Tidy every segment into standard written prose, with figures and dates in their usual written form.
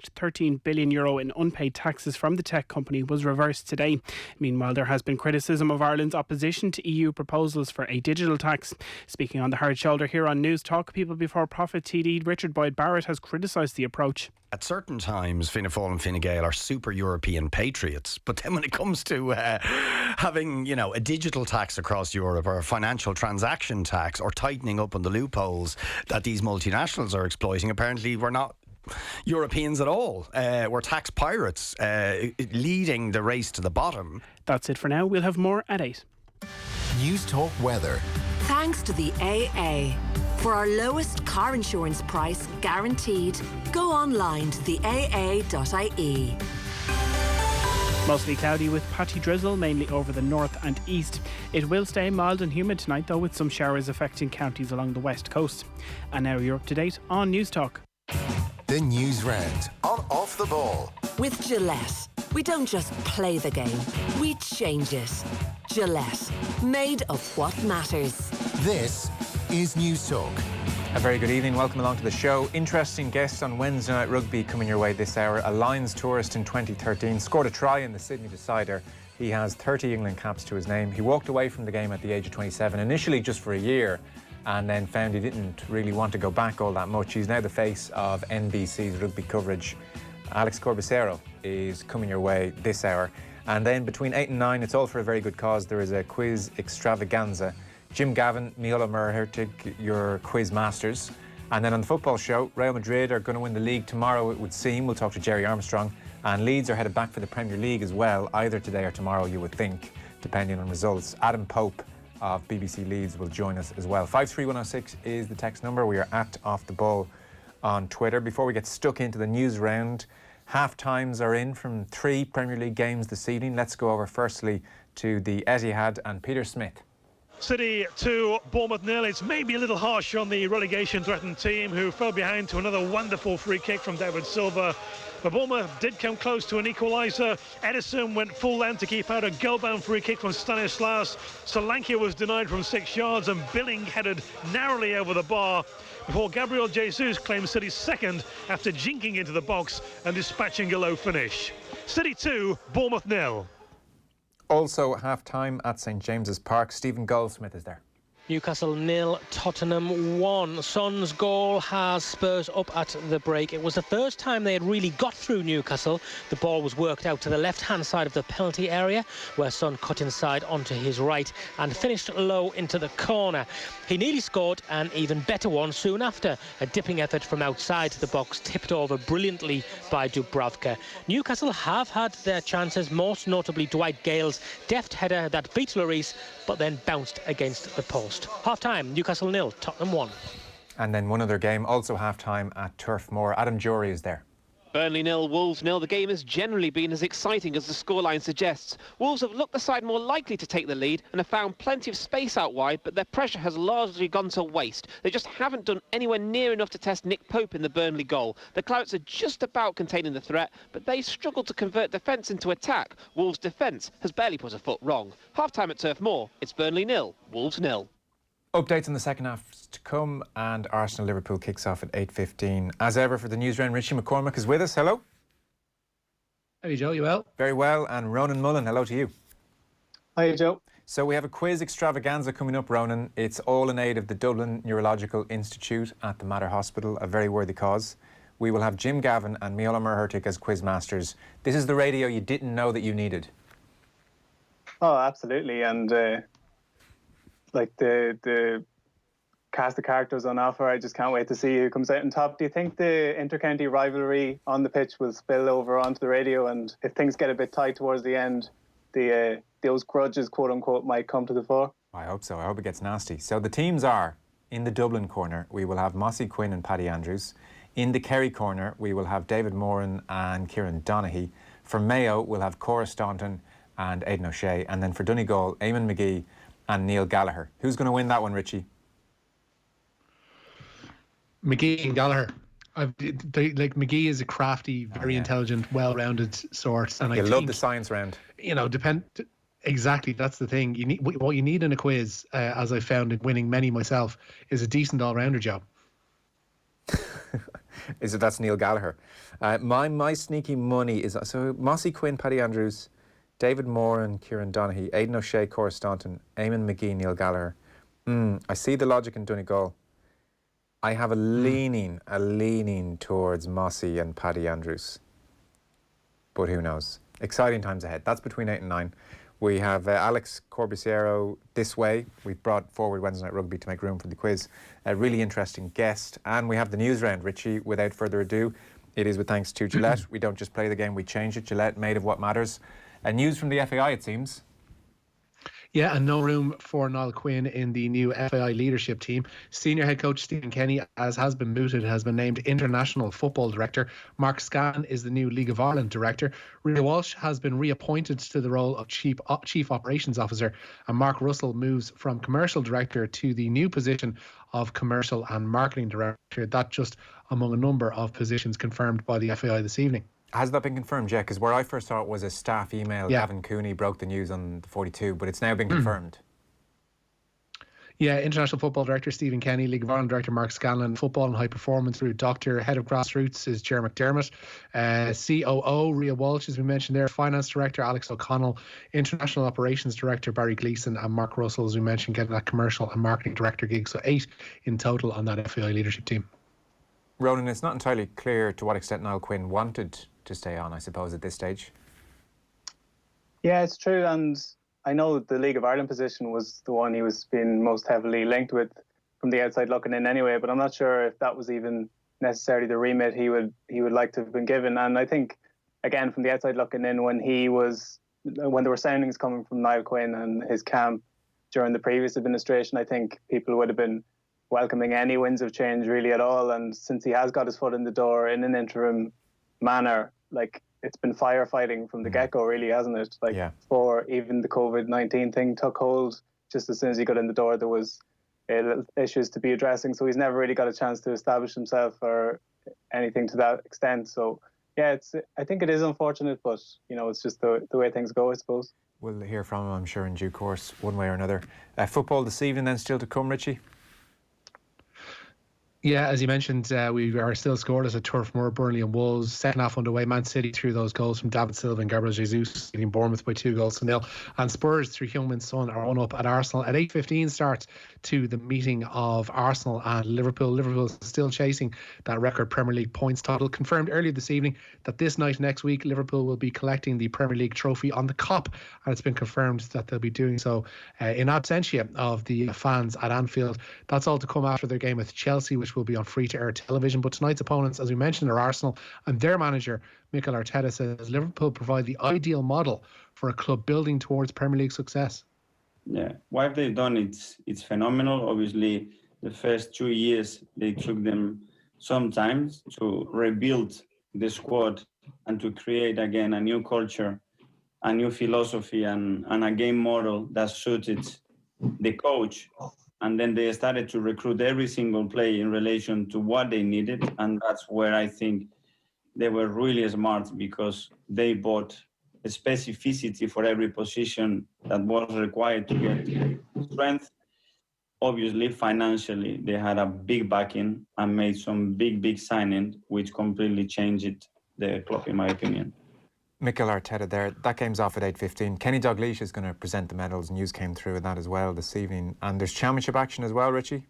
€13 billion in unpaid taxes from the tech company was reversed today. Meanwhile, there has been criticism of Ireland's opposition to EU proposals for a digital tax. Speaking on the hard shoulder here on News Talk, People Before Profit TD Richard Boyd Barrett has criticised the approach. At certain times, Fianna Fáil and Fine Gael are super European patriots. But then when it comes to having, a digital tax across Europe or a financial transaction tax or tightening up on the loopholes that these multinationals are exploiting, apparently we're not Europeans at all. We're tax pirates leading the race to the bottom. That's it for now. We'll have more at 8. News Talk Weather. Thanks to the AA. For our lowest car insurance price guaranteed, go online to the aa.ie. Mostly cloudy with patchy drizzle, mainly over the north and east. It will stay mild and humid tonight, though, with some showers affecting counties along the west coast. And now you're up to date on News Talk. The Newsround on Off the Ball. With Gillette, we don't just play the game, we change it. Gillette, made of what matters. This is News Talk. A very good evening. Welcome along to the show. Interesting guests on Wednesday Night Rugby coming your way this hour. A Lions tourist in 2013 scored a try in the Sydney decider. He has 30 England caps to his name. He walked away from the game at the age of 27, initially just for a year, and then found he didn't really want to go back all that much. He's now the face of NBC's rugby coverage. Alex Corbisiero is coming your way this hour. And then between 8 and 9, it's all for a very good cause. There is a quiz extravaganza. Jim Gavin, Miola Murhertig, your quiz masters. And then on the football show, Real Madrid are going to win the league tomorrow, it would seem. We'll talk to Jerry Armstrong. And Leeds are headed back for the Premier League as well, either today or tomorrow, you would think, depending on results. Adam Pope of BBC Leeds will join us as well. 53106 is the text number. We are at Off the Ball on Twitter. Before we get stuck into the news round, half times are in from 3 Premier League games this evening. Let's go over firstly to the Etihad and Peter Smith. City 2, Bournemouth 0. It's maybe a little harsh on the relegation-threatened team, who fell behind to another wonderful free kick from David Silva. But Bournemouth did come close to an equaliser. Edison went full length to keep out a goal-bound free kick from Stanislas. Solanke was denied from 6 yards, and Billing headed narrowly over the bar before Gabriel Jesus claimed City's second after jinking into the box and dispatching a low finish. City 2, Bournemouth 0. Also half-time at St James's Park. Stephen Goldsmith is there. Newcastle 0, Tottenham 1. Son's goal has Spurs up at the break. It was the first time they had really got through Newcastle. The ball was worked out to the left-hand side of the penalty area, where Son cut inside onto his right and finished low into the corner. He nearly scored an even better one soon after. A dipping effort from outside the box tipped over brilliantly by Dubravka. Newcastle have had their chances, most notably Dwight Gale's deft header that beat Lloris, but then bounced against the post. Half-time, Newcastle 0, Tottenham 1. And then one other game, also half-time at Turf Moor. Adam Jory is there. Burnley 0, Wolves 0. The game has generally been as exciting as the scoreline suggests. Wolves have looked the side more likely to take the lead and have found plenty of space out wide, but their pressure has largely gone to waste. They just haven't done anywhere near enough to test Nick Pope in the Burnley goal. The Clouts are just about containing the threat, but they struggle to convert defence into attack. Wolves' defence has barely put a foot wrong. Half-time at Turf Moor, it's Burnley 0, Wolves 0. Updates in the second half to come, and Arsenal-Liverpool kicks off at 8:15. As ever, for the Newsround, Richie McCormack is with us. Hello. Hey, Joe, you well? Very well. And Ronan Mullen, hello to you. Hi, Joe. So we have a quiz extravaganza coming up, Ronan. It's all in aid of the Dublin Neurological Institute at the Mater Hospital, a very worthy cause. We will have Jim Gavin and Miola Murhertig as quiz masters. This is the radio you didn't know that you needed. Oh, absolutely. And like the cast of characters on offer, I just can't wait to see who comes out on top. Do you think the inter-county rivalry on the pitch will spill over onto the radio, and if things get a bit tight towards the end, those grudges, quote-unquote, might come to the fore? I hope so. I hope it gets nasty. So the teams are, in the Dublin corner, we will have Mossy Quinn and Paddy Andrews. In the Kerry corner, we will have David Moran and Kieran Donaghy. For Mayo, we'll have Cora Staunton and Aidan O'Shea. And then for Donegal, Eamon McGee and Neil Gallagher. Who's going to win that one, Richie? McGee and Gallagher. McGee is a crafty, very intelligent, well-rounded sort, and I love the science round. Exactly, that's the thing. You need what you need in a quiz, as I found in winning many myself, is a decent all-rounder job. That's Neil Gallagher. My sneaky money is so Mossy Quinn, Paddy Andrews, David Moore and Kieran Donaghy, Aidan O'Shea, Cora Staunton, Eamon McGee, Neil Gallagher. I see the logic in Donegal. I have a leaning towards Mossy and Paddy Andrews. But who knows? Exciting times ahead. That's between 8 and 9. We have Alex Corbusiero this way. We've brought forward Wednesday Night Rugby to make room for the quiz. A really interesting guest. And we have the news round. Richie, without further ado, it is with thanks to Gillette. We don't just play the game, we change it. Gillette, made of what matters. News from the FAI, it seems. Yeah, and no room for Niall Quinn in the new FAI leadership team. Senior head coach Stephen Kenny, as has been mooted, has been named International Football Director. Mark Scanlon is the new League of Ireland Director. Rhea Walsh has been reappointed to the role of Chief Operations Officer. And Mark Russell moves from Commercial Director to the new position of Commercial and Marketing Director. That just among a number of positions confirmed by the FAI this evening. Has that been confirmed yet? Because where I first saw it was a staff email. Gavin Cooney broke the news on the 42, but it's now been confirmed. Yeah, International Football Director Stephen Kenny, League of Ireland Director Mark Scanlon, Football and High Performance Route Doctor, Head of Grassroots is Ger McDermott, COO Rhea Walsh, as we mentioned there, Finance Director Alex O'Connell, International Operations Director Barry Gleeson, and Mark Russell, as we mentioned, getting that Commercial and Marketing Director gig. So 8 in total on that FAI leadership team. Ronan, it's not entirely clear to what extent Niall Quinn wanted to stay on, I suppose, at this stage. Yeah, it's true, and I know the League of Ireland position was the one he was being most heavily linked with from the outside looking in anyway, but I'm not sure if that was even necessarily the remit he would like to have been given. And I think, again, from the outside looking in, when there were soundings coming from Niall Quinn and his camp during the previous administration, I think people would have been welcoming any winds of change really at all. And since he has got his foot in the door in an interim manner, like, it's been firefighting from the get-go, really, hasn't it? Before even the COVID-19 thing took hold, just as soon as he got in the door, there was issues to be addressing. So he's never really got a chance to establish himself or anything to that extent. So yeah, I think it is unfortunate, but it's just the way things go, I suppose. We'll hear from him, I'm sure, in due course, one way or another. Football this evening, then, still to come, Richie? Yeah, as you mentioned, we are still scoreless at Turf Moor, Burnley and Wolves. Second half underway. Man City through those goals from David Silva and Gabriel Jesus, beating Bournemouth by 2-0. And Spurs through Heung-min Son are 1-up at Arsenal. At 8:15 start to the meeting of Arsenal and Liverpool. Liverpool still chasing that record Premier League points total. Confirmed earlier this evening that this night next week, Liverpool will be collecting the Premier League trophy on the Kop. And it's been confirmed that they'll be doing so in absentia of the fans at Anfield. That's all to come after their game with Chelsea, which will be on free-to-air television. But tonight's opponents, as we mentioned, are Arsenal, and their manager Mikel Arteta says Liverpool provide the ideal model for a club building towards Premier League success. Yeah, what they've done, it's phenomenal. Obviously, the first 2 years they took them some time to rebuild the squad and to create again a new culture, a new philosophy, and a game model that suited the coach. And then they started to recruit every single player in relation to what they needed. And that's where I think they were really smart, because they bought a specificity for every position that was required to get strength. Obviously, financially, they had a big backing and made some big signing, which completely changed the club, in my opinion. Mikel Arteta there. That game's off at 8:15. Kenny Dalglish is going to present the medals. News came through with that as well this evening. And there's championship action as well, Richie?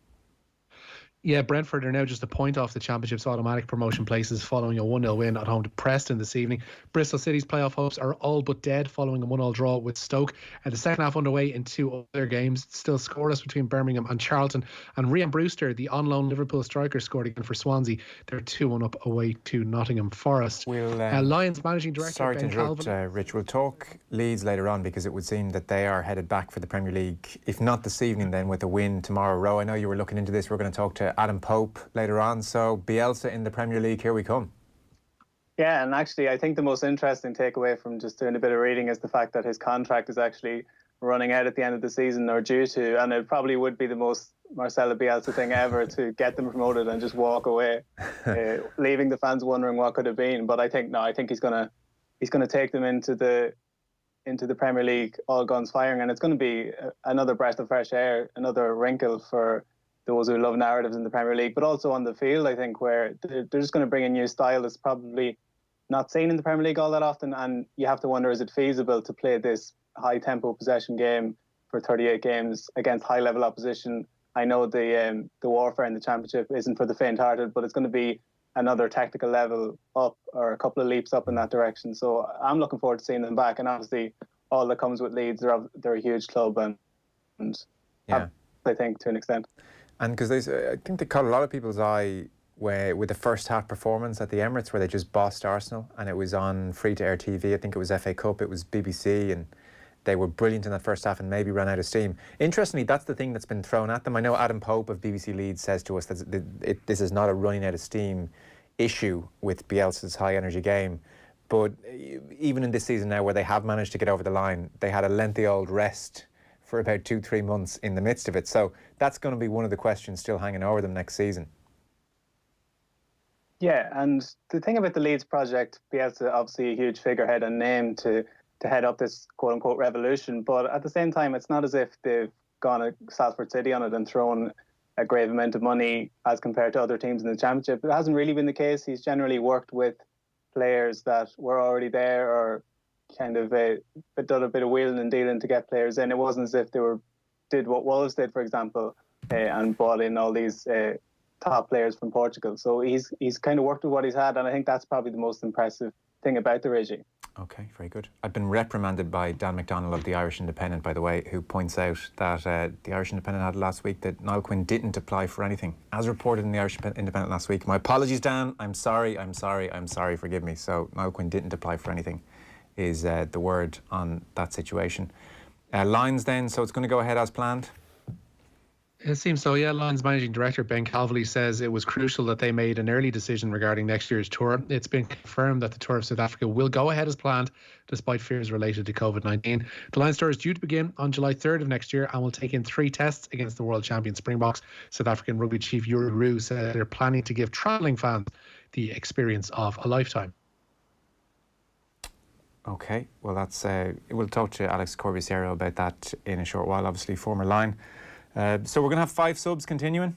Yeah, Brentford are now just a point off the Championship's automatic promotion places following a 1-0 win at home to Preston this evening. Bristol City's playoff hopes are all but dead following a 1-1 draw with Stoke. The second half underway in 2 other games. It's still scoreless between Birmingham and Charlton. And Rian Brewster, the on-loan Liverpool striker, scored again for Swansea. They're 2-1 up away to Nottingham Forest. Lions managing director sorry Ben to interrupt, Calvin. Rich. We'll talk Leeds later on, because it would seem that they are headed back for the Premier League, if not this evening, then with a win tomorrow. Row, I know you were looking into this. We're going to talk to Adam Pope later on. So Bielsa in the Premier League, here we come. Yeah, and actually I think the most interesting takeaway from just doing a bit of reading is the fact that his contract is actually running out at the end of the season, or due to, and it probably would be the most Marcelo Bielsa thing ever to get them promoted and just walk away, leaving the fans wondering what could have been. But I think he's gonna take them into the Premier League all guns firing, and it's going to be another breath of fresh air, another wrinkle for those who love narratives in the Premier League, but also on the field, I think, where they're just going to bring a new style that's probably not seen in the Premier League all that often, and you have to wonder, is it feasible to play this high-tempo possession game for 38 games against high-level opposition? I know the warfare in the Championship isn't for the faint-hearted, but it's going to be another tactical level up, or a couple of leaps up in that direction. So I'm looking forward to seeing them back, and obviously all that comes with Leeds, they're a huge club, and I think to an extent. And because I think they caught a lot of people's eye with the first half performance at the Emirates, where they just bossed Arsenal, and it was on free-to-air TV. I think it was FA Cup, it was BBC, and they were brilliant in that first half and maybe ran out of steam. Interestingly, that's the thing that's been thrown at them. I know Adam Pope of BBC Leeds says to us that this is not a running out of steam issue with Bielsa's high-energy game. But even in this season now, where they have managed to get over the line, they had a lengthy old rest for about 2-3 months in the midst of it. So that's going to be one of the questions still hanging over them next season. Yeah, and the thing about the Leeds project, Bielsa obviously a huge figurehead and name to head up this quote-unquote revolution, but at the same time, it's not as if they've gone to Salford City on it and thrown a grave amount of money as compared to other teams in the Championship. It hasn't really been the case. He's generally worked with players that were already there, or kind of done a bit of wheeling and dealing to get players in. It wasn't as if they did what Wolves did, for example, and brought in all these top players from Portugal. So he's kind of worked with what he's had, and I think that's probably the most impressive thing about the regime. Okay, very good. I've been reprimanded by Dan McDonnell of the Irish Independent, by the way, who points out that the Irish Independent had last week that Niall Quinn didn't apply for anything, as reported in the Irish Independent last week. My apologies, Dan. I'm sorry. Forgive me. So Niall Quinn didn't apply for anything is the word on that situation. Lions then, so it's going to go ahead as planned? It seems so, yeah. Lions Managing Director Ben Calverley says it was crucial that they made an early decision regarding next year's tour. It's been confirmed that the Tour of South Africa will go ahead as planned, despite fears related to COVID-19. The Lions Tour is due to begin on July 3rd of next year and will take in 3 tests against the world champion Springboks. South African rugby chief Yuri Roux said they're planning to give travelling fans the experience of a lifetime. Okay, well that's we'll talk to Alex Corbisiero about that in a short while, obviously former Lion. So we're going to have 5 subs continuing?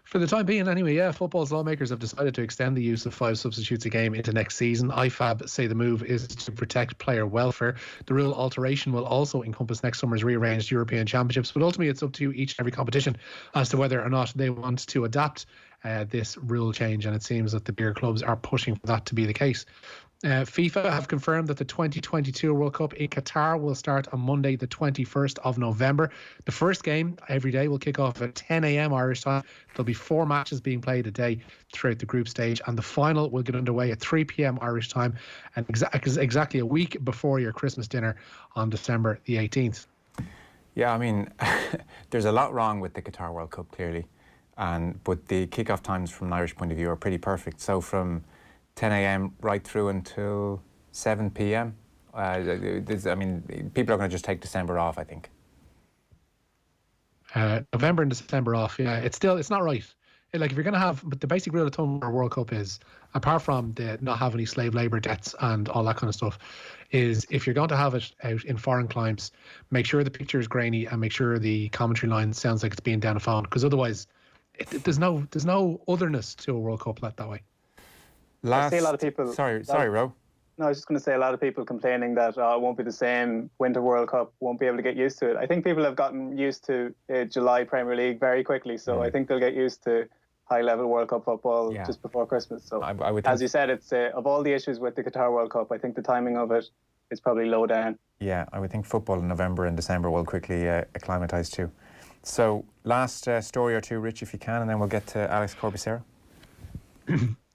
For the time being anyway, yeah. Football's lawmakers have decided to extend the use of 5 substitutes a game into next season. IFAB say the move is to protect player welfare. The rule alteration will also encompass next summer's rearranged European Championships, but ultimately it's up to each and every competition as to whether or not they want to adapt this rule change, and it seems that the bigger clubs are pushing for that to be the case. FIFA have confirmed that the 2022 World Cup in Qatar will start on Monday, the 21st of November. The first game every day will kick off at 10 a.m. Irish time. There'll be 4 matches being played a day throughout the group stage, and the final will get underway at 3 p.m. Irish time, and exactly a week before your Christmas dinner on December the 18th. Yeah, I mean, there's a lot wrong with the Qatar World Cup, clearly, but the kick-off times from an Irish point of view are pretty perfect. So from 10 a.m. right through until 7 p.m. I mean, people are going to just take December off, I think. November and December off, yeah. It's not right. Like, if you're going to have, but the basic rule of thumb for a World Cup is, apart from the not having any slave labour debts and all that kind of stuff, is if you're going to have it out in foreign climes, make sure the picture is grainy and make sure the commentary line sounds like it's being down a phone, because otherwise there's no otherness to a World Cup that way. I see a lot of people. Sorry, Ro. No, I was just going to say a lot of people complaining that it won't be the same. Winter World Cup, won't be able to get used to it. I think people have gotten used to July Premier League very quickly, so I think they'll get used to high-level World Cup football just before Christmas. So, I would as you said, it's of all the issues with the Qatar World Cup, I think the timing of it is probably low down. Yeah, I would think football in November and December will quickly acclimatise too. So, last story or two, Rich, if you can, and then we'll get to Alex Corbisiero.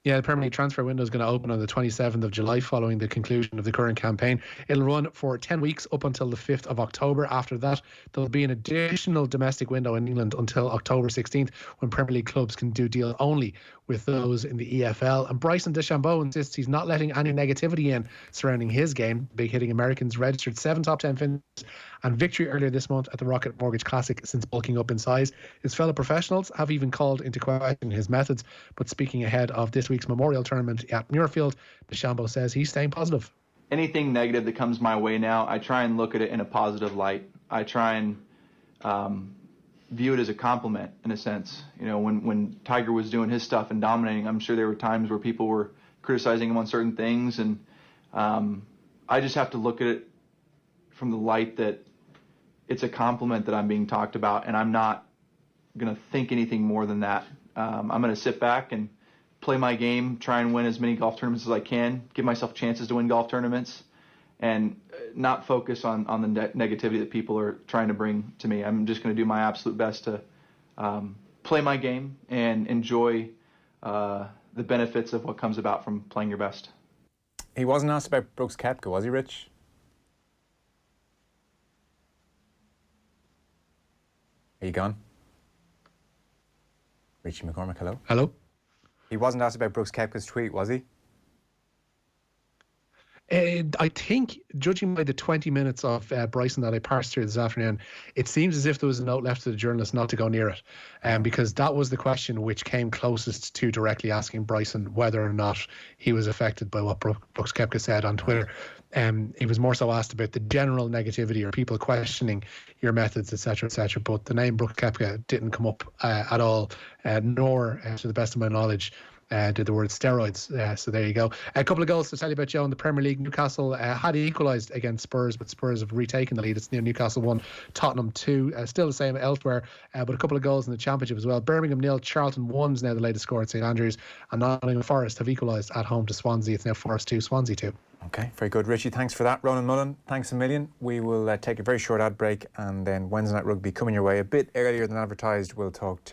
Yeah, the Premier League transfer window is going to open on the 27th of July following the conclusion of the current campaign. It'll run for 10 weeks up until the 5th of October. After that, there'll be an additional domestic window in England until October 16th, when Premier League clubs can do deals only with those in the EFL. And Bryson DeChambeau insists he's not letting any negativity in surrounding his game. Big hitting Americans registered 7 top 10 finishes and victory earlier this month at the Rocket Mortgage Classic since bulking up in size. His fellow professionals have even called into question his methods, but speaking ahead of this week's Memorial Tournament at Muirfield, DeChambeau says he's staying positive. Anything negative that comes my way now, I try and look at it in a positive light. I try and view it as a compliment in a sense. You know, when Tiger was doing his stuff and dominating, I'm sure there were times where people were criticizing him on certain things, and I just have to look at it from the light that it's a compliment that I'm being talked about, and I'm not going to think anything more than that. I'm going to sit back and play my game, try and win as many golf tournaments as I can, give myself chances to win golf tournaments, and not focus on the negativity that people are trying to bring to me. I'm just going to do my absolute best to play my game and enjoy the benefits of what comes about from playing your best. He wasn't asked about Brooks Koepka, was he, Rich? Are you gone? Richie McCormack, hello? Hello? He wasn't asked about Brooks Koepka's tweet, was he? I think, judging by the 20 minutes of Bryson that I parsed through this afternoon, it seems as if there was a note left to the journalist not to go near it, because that was the question which came closest to directly asking Bryson whether or not he was affected by what Brooks Koepka said on Twitter. He was more so asked about the general negativity or people questioning your methods, etc., but the name Brooks Koepka didn't come up at all, nor, to the best of my knowledge, did the word steroids. So there you go. A couple of goals to tell you about, Joe, in the Premier League. Newcastle had equalised against Spurs, but Spurs have retaken the lead. It's Newcastle 1, Tottenham 2. Still the same elsewhere, but a couple of goals in the Championship as well. Birmingham 0, Charlton 1 is now the latest score at St Andrews, and Nottingham Forest have equalised at home to Swansea. It's now Forest 2, Swansea 2. Okay, very good. Richie, thanks for that. Ronan, Mullen, thanks a million. We will take a very short ad break, and then Wednesday Night Rugby coming your way a bit earlier than advertised. We'll talk to